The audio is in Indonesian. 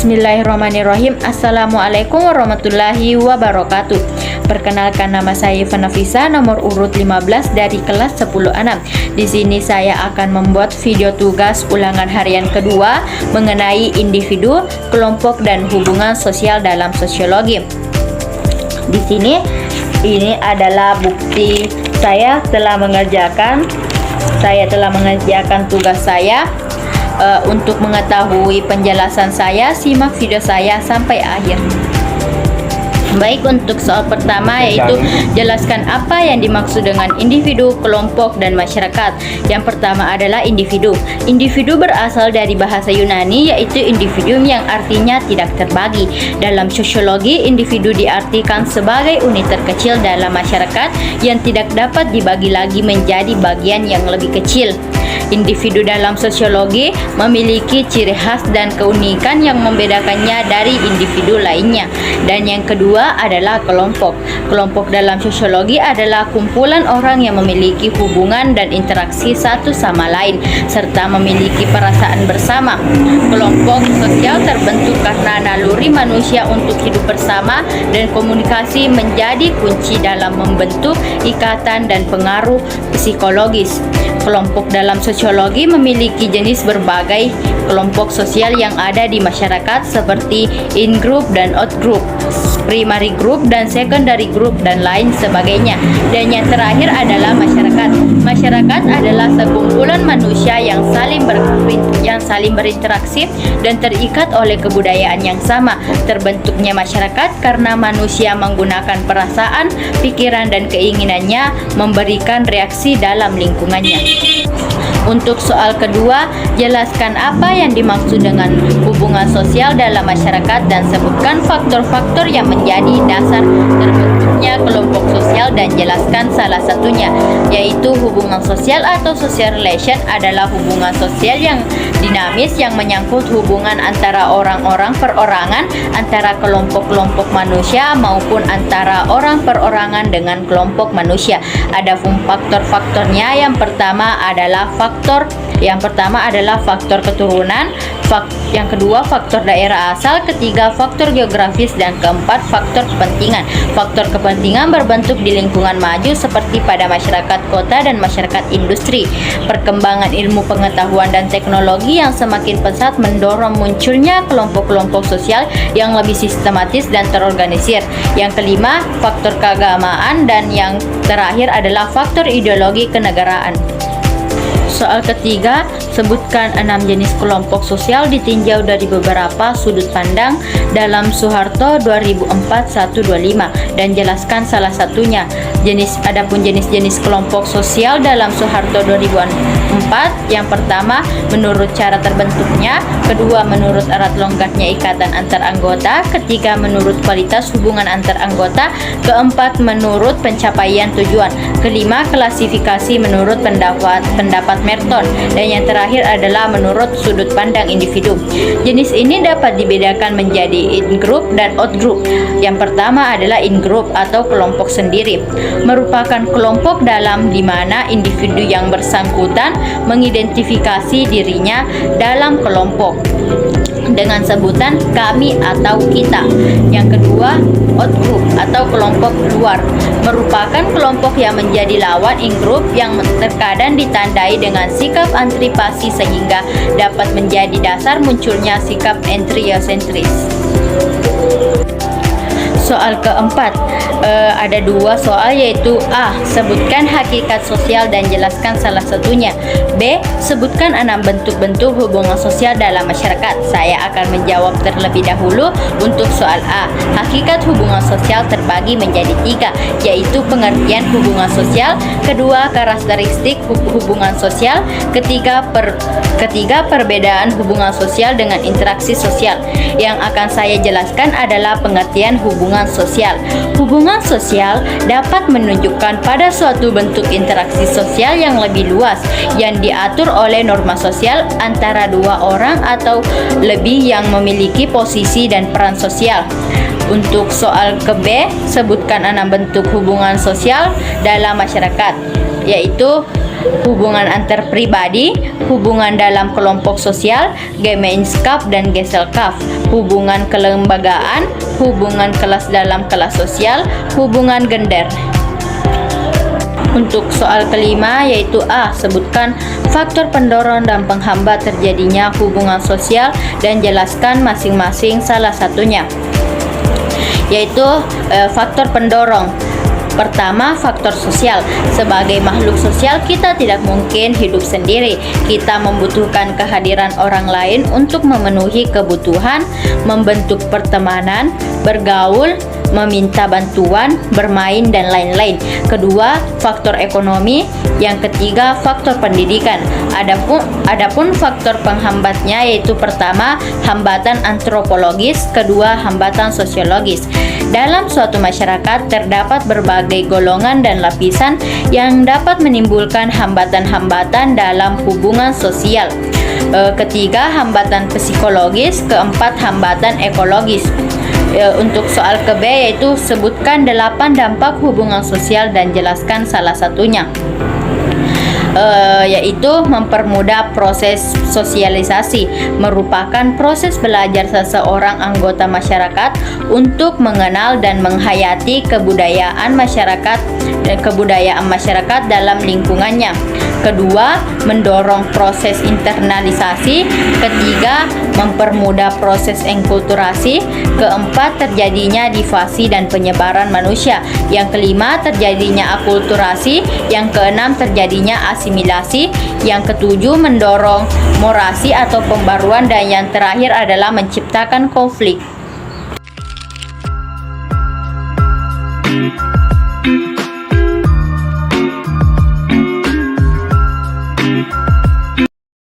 Bismillahirrahmanirrahim. Assalamualaikum warahmatullahi wabarakatuh. Perkenalkan, nama saya Nafisa, nomor urut 15 dari kelas 10A6. Di sini saya akan membuat video tugas ulangan harian kedua mengenai individu, kelompok, dan hubungan sosial dalam sosiologi. Di sini ini adalah bukti saya telah mengerjakan tugas saya. Untuk mengetahui penjelasan saya, simak video saya sampai akhir. Baik, untuk soal pertama yaitu jelaskan apa yang dimaksud dengan individu, kelompok, dan masyarakat. Yang pertama adalah individu. Individu berasal dari bahasa Yunani yaitu individuum yang artinya tidak terbagi. Dalam sosiologi, individu diartikan sebagai unit terkecil dalam masyarakat yang tidak dapat dibagi lagi menjadi bagian yang lebih kecil. Individu dalam sosiologi memiliki ciri khas dan keunikan yang membedakannya dari individu lainnya. Dan yang kedua adalah kelompok. Kelompok dalam sosiologi adalah kumpulan orang yang memiliki hubungan dan interaksi satu sama lain serta memiliki perasaan bersama. Kelompok sosial terbentuk karena naluri manusia untuk hidup bersama dan komunikasi menjadi kunci dalam membentuk ikatan dan pengaruh psikologis. Kelompok dalam sosiologi memiliki jenis berbagai kelompok sosial yang ada di masyarakat seperti in-group dan out-group, primary group dan secondary group, dan lain sebagainya. Dan yang terakhir adalah masyarakat. Masyarakat adalah sekumpulan manusia yang saling berinteraksi dan terikat oleh kebudayaan yang sama. Terbentuknya masyarakat karena manusia menggunakan perasaan, pikiran, dan keinginannya memberikan reaksi dalam lingkungannya. Untuk soal kedua, jelaskan apa yang dimaksud dengan hubungan sosial dalam masyarakat dan sebutkan faktor-faktor yang menjadi dasar terbentuknya kelompok sosial dan jelaskan salah satunya, yaitu hubungan sosial atau social relation adalah hubungan sosial yang dinamis yang menyangkut hubungan antara orang-orang perorangan, antara kelompok-kelompok manusia maupun antara orang perorangan dengan kelompok manusia. Adapun faktor-faktornya, yang pertama adalah faktor keturunan, yang kedua faktor daerah asal, ketiga faktor geografis, dan keempat faktor kepentingan. Faktor kepentingan berbentuk di lingkungan maju seperti pada masyarakat kota dan masyarakat industri. Perkembangan ilmu pengetahuan dan teknologi yang semakin pesat mendorong munculnya kelompok-kelompok sosial yang lebih sistematis dan terorganisir. Yang kelima, faktor keagamaan, dan yang terakhir adalah faktor ideologi kenegaraan. Soal ketiga, sebutkan 6 jenis kelompok sosial ditinjau dari beberapa sudut pandang dalam Soeharto 2004-125 dan jelaskan salah satunya. Adapun jenis-jenis kelompok sosial dalam Soeharto 2004, yang pertama menurut cara terbentuknya, kedua menurut erat longgarnya ikatan antar anggota, ketiga menurut kualitas hubungan antar anggota, keempat menurut pencapaian tujuan, kelima klasifikasi menurut pendapat Merton, dan yang terakhir adalah menurut sudut pandang individu. Jenis ini dapat dibedakan menjadi in-group dan out-group. Yang pertama adalah in-group atau kelompok sendiri, merupakan kelompok dalam di mana individu yang bersangkutan mengidentifikasi dirinya dalam kelompok dengan sebutan kami atau kita. Yang kedua, out-group atau kelompok luar, merupakan kelompok yang menjadi lawan in-group yang terkadang ditandai dengan sikap antisipasi sehingga dapat menjadi dasar munculnya sikap entriosentris. Soal keempat, ada dua soal, yaitu A. Sebutkan hakikat sosial dan jelaskan salah satunya. B. Sebutkan 6 bentuk-bentuk hubungan sosial dalam masyarakat. Saya akan menjawab terlebih dahulu untuk soal A. Hakikat hubungan sosial terbagi menjadi 3, yaitu pengertian hubungan sosial, kedua karakteristik hubungan sosial, ketiga perbedaan hubungan sosial dengan interaksi sosial. Yang akan saya jelaskan adalah pengertian hubungan sosial. Hubungan sosial dapat menunjukkan pada suatu bentuk interaksi sosial yang lebih luas yang diatur oleh norma sosial antara dua orang atau lebih yang memiliki posisi dan peran sosial. Untuk soal ke B, sebutkan 6 bentuk hubungan sosial dalam masyarakat, yaitu hubungan antar pribadi, hubungan dalam kelompok sosial, Gemeinschaft dan Gesellschaft, hubungan kelembagaan, hubungan kelas dalam kelas sosial, hubungan gender. Untuk soal kelima yaitu A. Sebutkan faktor pendorong dan penghambat terjadinya hubungan sosial dan jelaskan masing-masing salah satunya. Yaitu faktor pendorong. Pertama, faktor sosial. Sebagai makhluk sosial, kita tidak mungkin hidup sendiri. Kita membutuhkan kehadiran orang lain untuk memenuhi kebutuhan, membentuk pertemanan, bergaul, meminta bantuan, bermain, dan lain-lain. Kedua, faktor ekonomi. Yang ketiga, faktor pendidikan. Adapun faktor penghambatnya yaitu pertama, hambatan antropologis, kedua, hambatan sosiologis. Dalam suatu masyarakat terdapat berbagai golongan dan lapisan yang dapat menimbulkan hambatan-hambatan dalam hubungan sosial. Ketiga, hambatan psikologis, keempat, hambatan ekologis. Untuk soal ke B yaitu sebutkan 8 dampak hubungan sosial dan jelaskan salah satunya. Yaitu mempermudah proses sosialisasi, merupakan proses belajar seseorang anggota masyarakat untuk mengenal dan menghayati kebudayaan masyarakat dalam lingkungannya. Kedua, mendorong proses internalisasi. Ketiga, mempermudah proses enkulturasi. Keempat, terjadinya divasi dan penyebaran manusia. Yang kelima, terjadinya akulturasi. Yang keenam, terjadinya asimilasi. Yang ketujuh, mendorong morasi atau pembaruan. Dan yang terakhir adalah menciptakan konflik.